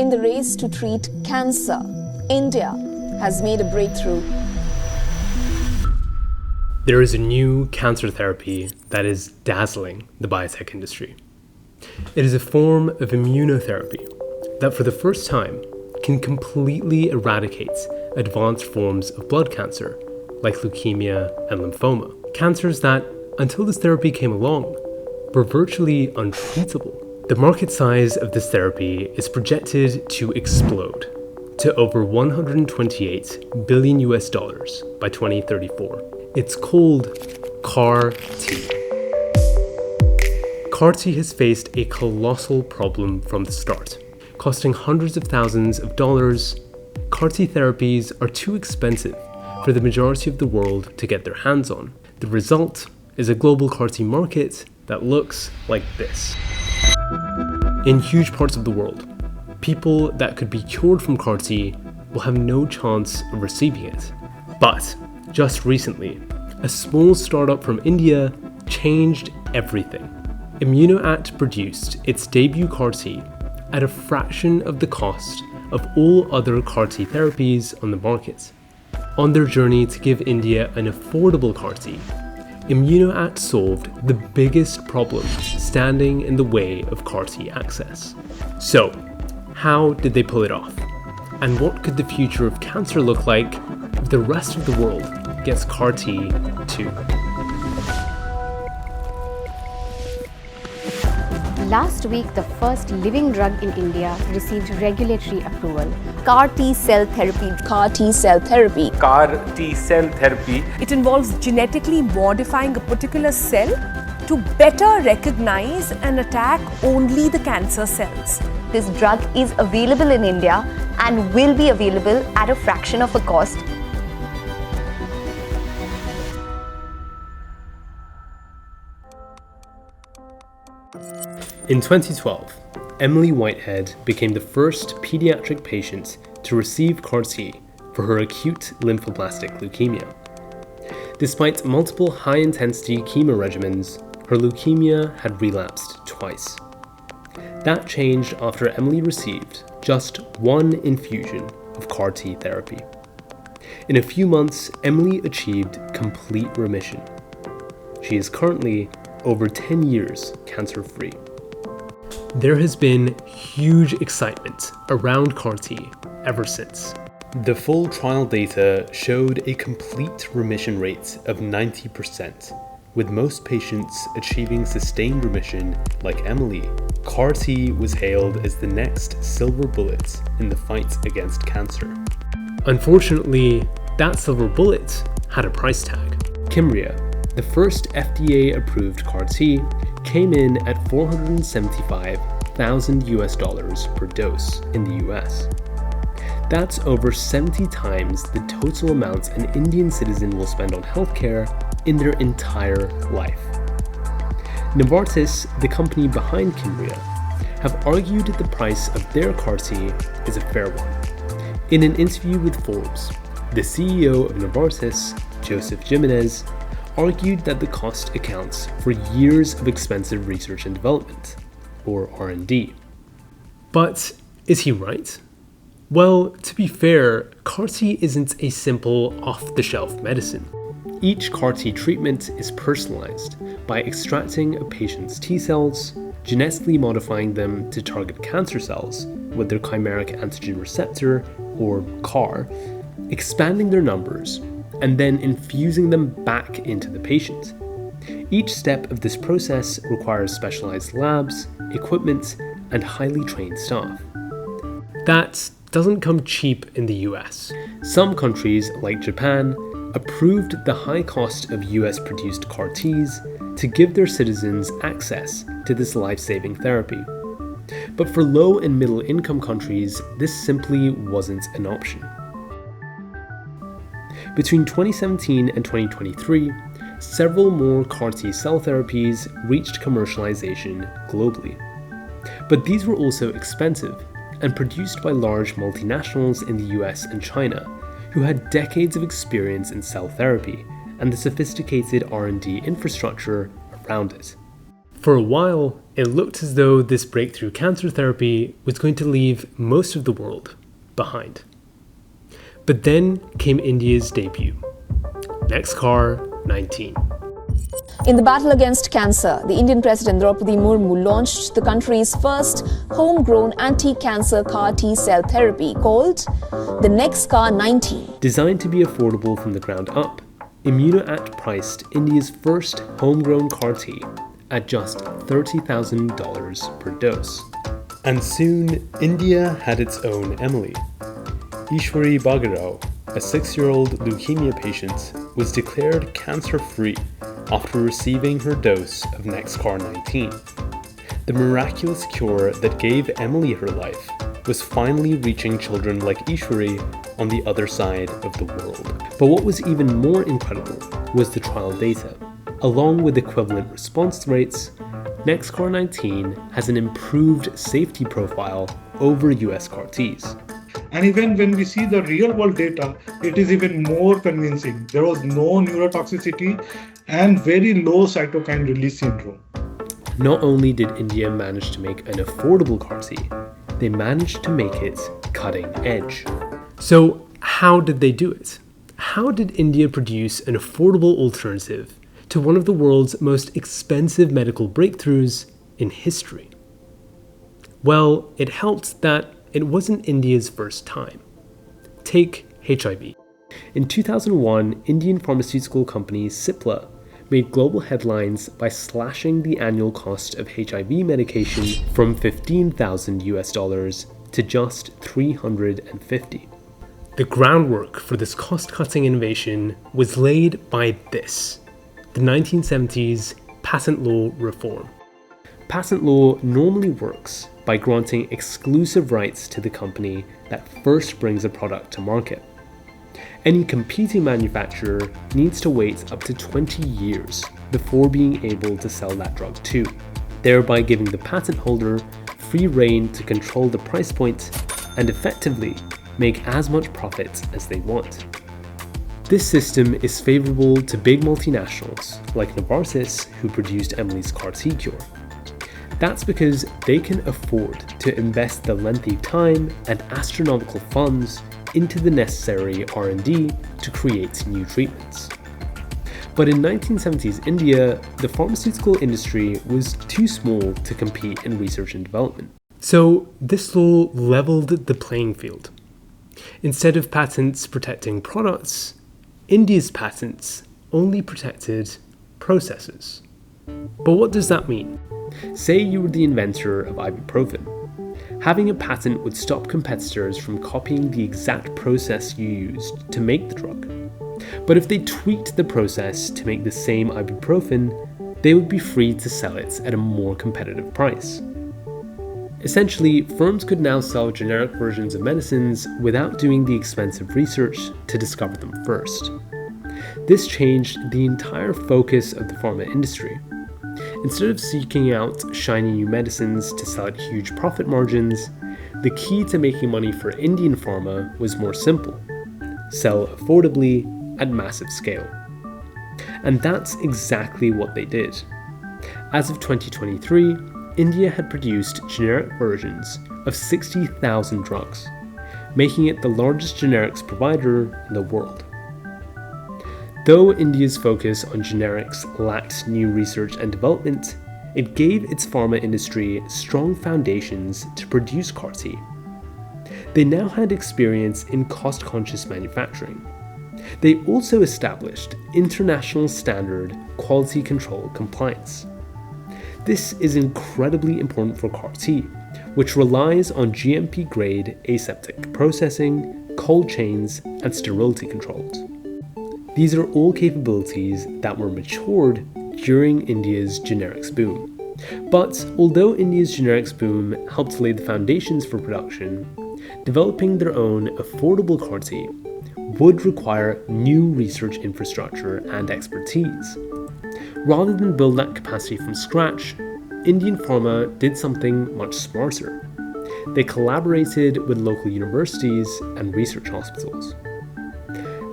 In the race to treat cancer, India has made a breakthrough. There is a new cancer therapy that is dazzling the biotech industry. It is a form of immunotherapy that for the first time can completely eradicate advanced forms of blood cancer like leukemia and lymphoma. Cancers that, until this therapy came along, were virtually untreatable. The market size of this therapy is projected to explode to over $128 billion by 2034. It's called CAR-T. CAR-T has faced a colossal problem from the start. Costing hundreds of thousands of dollars, CAR-T therapies are too expensive for the majority of the world to get their hands on. The result is a global CAR-T market that looks like this. In huge parts of the world, people that could be cured from CAR-T will have no chance of receiving it. But just recently, a small startup from India changed everything. ImmunoAct produced its debut CAR-T at a fraction of the cost of all other CAR-T therapies on the market. On their journey to give India an affordable CAR-T, ImmunoAct solved the biggest problem standing in the way of CAR-T access. So, how did they pull it off? And what could the future of cancer look like if the rest of the world gets CAR-T too? Last week, the first living drug in India received regulatory approval. CAR T-cell therapy. CAR T-cell therapy. CAR T-cell therapy. It involves genetically modifying a particular cell to better recognize and attack only the cancer cells. This drug is available in India and will be available at a fraction of a cost. In 2012, Emily Whitehead became the first pediatric patient to receive CAR-T for her acute lymphoblastic leukemia. Despite multiple high-intensity chemo regimens, her leukemia had relapsed twice. That changed after Emily received just one infusion of CAR-T therapy. In a few months, Emily achieved complete remission. She is currently over 10 years cancer-free. There has been huge excitement around CAR-T ever since. The full trial data showed a complete remission rate of 90%, with most patients achieving sustained remission like Emily. CAR-T was hailed as the next silver bullet in the fight against cancer. Unfortunately, that silver bullet had a price tag. Kymriah, the first FDA-approved CAR-T, came in at $475,000 per dose in the US. That's over 70 times the total amount an Indian citizen will spend on healthcare in their entire life. Novartis, the company behind Kymriah, have argued the price of their CAR-T is a fair one. In an interview with Forbes, the CEO of Novartis, Joseph Jimenez, argued that the cost accounts for years of expensive research and development, or R&D. But is he right? Well, to be fair, CAR-T isn't a simple off-the-shelf medicine. Each CAR-T treatment is personalized by extracting a patient's T cells, genetically modifying them to target cancer cells with their chimeric antigen receptor, or CAR, expanding their numbers, and then infusing them back into the patient. Each step of this process requires specialized labs, equipment, and highly trained staff. That doesn't come cheap in the US. Some countries, like Japan, approved the high cost of US-produced CAR-Ts to give their citizens access to this life-saving therapy. But for low and middle-income countries, this simply wasn't an option. Between 2017 and 2023, several more CAR-T cell therapies reached commercialization globally. But these were also expensive and produced by large multinationals in the US and China, who had decades of experience in cell therapy and the sophisticated R&D infrastructure around it. For a while, it looked as though this breakthrough cancer therapy was going to leave most of the world behind. But then came India's debut, Nexcar 19. In the battle against cancer, the Indian President Draupadi Murmu launched the country's first homegrown anti-cancer CAR T-cell therapy called the Nexcar 19. Designed to be affordable from the ground up, ImmunoAct priced India's first homegrown CAR T at just $30,000 per dose. And soon, India had its own Emily. Ishwari Bagarao, a 6-year-old leukemia patient, was declared cancer-free after receiving her dose of Nexcar 19. The miraculous cure that gave Emily her life was finally reaching children like Ishwari on the other side of the world. But what was even more incredible was the trial data. Along with equivalent response rates, Nexcar 19 has an improved safety profile over US CAR Ts. And even when we see the real world data, it is even more convincing. There was no neurotoxicity and very low cytokine release syndrome. Not only did India manage to make an affordable CAR T, they managed to make it cutting edge. So how did they do it? How did India produce an affordable alternative to one of the world's most expensive medical breakthroughs in history? Well, it helped that it wasn't India's first time. Take HIV. In 2001, Indian pharmaceutical company Cipla made global headlines by slashing the annual cost of HIV medication from $15,000 to just $350. The groundwork for this cost-cutting innovation was laid by this, the 1970s patent law reform. Patent law normally works by granting exclusive rights to the company that first brings a product to market. Any competing manufacturer needs to wait up to 20 years before being able to sell that drug too, thereby giving the patent holder free rein to control the price point and effectively make as much profit as they want. This system is favourable to big multinationals like Novartis, who produced Emily's CAR T cure. That's because they can afford to invest the lengthy time and astronomical funds into the necessary R&D to create new treatments. But in 1970s India, the pharmaceutical industry was too small to compete in research and development. So this law leveled the playing field. Instead of patents protecting products, India's patents only protected processes. But what does that mean? Say you were the inventor of ibuprofen. Having a patent would stop competitors from copying the exact process you used to make the drug. But if they tweaked the process to make the same ibuprofen, they would be free to sell it at a more competitive price. Essentially, firms could now sell generic versions of medicines without doing the expensive research to discover them first. This changed the entire focus of the pharma industry. Instead of seeking out shiny new medicines to sell at huge profit margins, the key to making money for Indian pharma was more simple: sell affordably at massive scale. And that's exactly what they did. As of 2023, India had produced generic versions of 60,000 drugs, making it the largest generics provider in the world. Though India's focus on generics lacked new research and development, it gave its pharma industry strong foundations to produce CAR T. They now had experience in cost-conscious manufacturing. They also established international standard quality control compliance. This is incredibly important for CAR T, which relies on GMP-grade aseptic processing, cold chains, and sterility controls. These are all capabilities that were matured during India's generics boom. But although India's generics boom helped lay the foundations for production, developing their own affordable CAR T would require new research infrastructure and expertise. Rather than build that capacity from scratch, Indian pharma did something much smarter. They collaborated with local universities and research hospitals.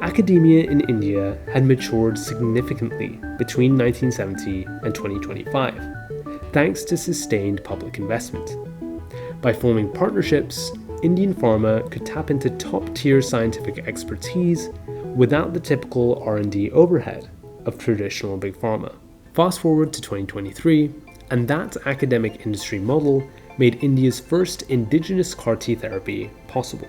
Academia in India had matured significantly between 1970 and 2025. thanks to sustained public investment. By forming partnerships, Indian pharma could tap into top-tier scientific expertise without the typical R&D overhead of traditional big pharma. Fast forward to 2023, and that academic industry model made India's first indigenous CAR-T therapy possible.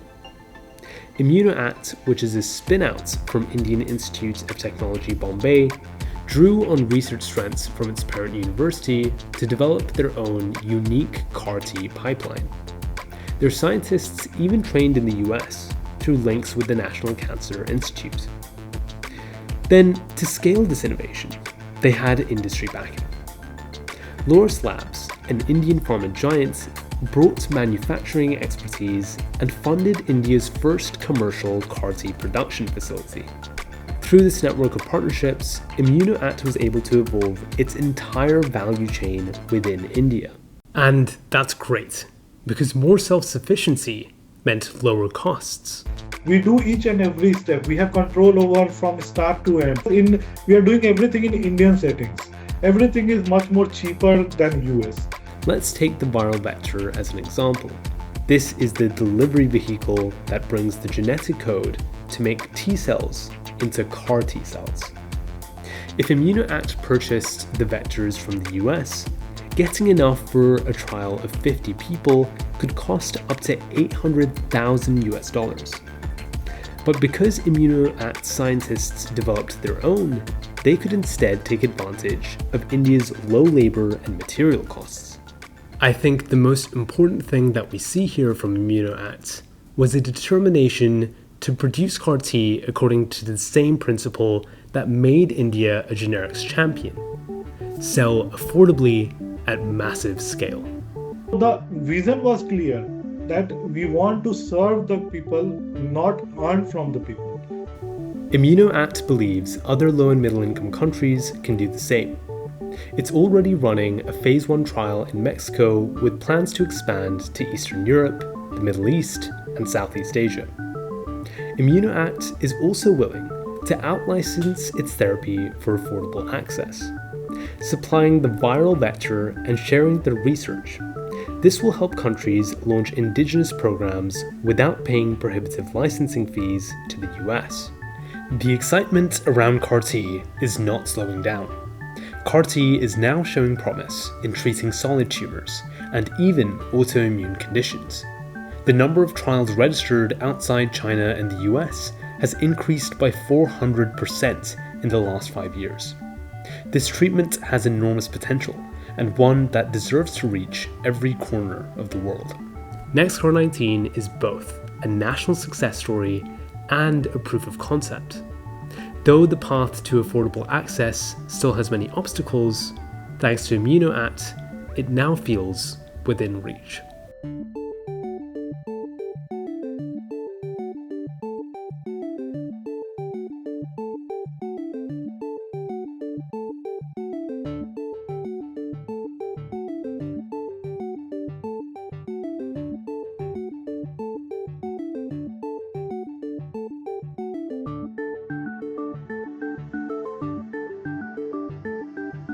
ImmunoAct, which is a spin-out from Indian Institute of Technology Bombay, drew on research strengths from its parent university to develop their own unique CAR-T pipeline. Their scientists even trained in the US through links with the National Cancer Institute. Then, to scale this innovation, they had industry backing. Loris Labs, an Indian pharma giant, brought manufacturing expertise and funded India's first commercial CAR-T production facility. Through this network of partnerships, ImmunoAct was able to evolve its entire value chain within India. And that's great, because more self-sufficiency meant lower costs. We do each and every step. We have control over from start to end. We are doing everything in Indian settings. Everything is much more cheaper than US. Let's take the viral vector as an example. This is the delivery vehicle that brings the genetic code to make T cells into CAR T cells. If ImmunoAct purchased the vectors from the US, getting enough for a trial of 50 people could cost up to $800,000. But because ImmunoAct scientists developed their own, they could instead take advantage of India's low labor and material costs. I think the most important thing that we see here from ImmunoAct was a determination to produce CAR-T according to the same principle that made India a generics champion: sell affordably at massive scale. The vision was clear that we want to serve the people, not earn from the people. ImmunoAct believes other low and middle income countries can do the same. It's already running a phase 1 trial in Mexico with plans to expand to Eastern Europe, the Middle East, and Southeast Asia. ImmunoAct is also willing to out-license its therapy for affordable access, supplying the viral vector and sharing the research. This will help countries launch indigenous programs without paying prohibitive licensing fees to the US. The excitement around CAR-T is not slowing down. CAR-T is now showing promise in treating solid tumors and even autoimmune conditions. The number of trials registered outside China and the US has increased by 400% in the last 5 years. This treatment has enormous potential, and one that deserves to reach every corner of the world. NextCAR19 is both a national success story and a proof of concept. Though the path to affordable access still has many obstacles, thanks to ImmunoAct, it now feels within reach.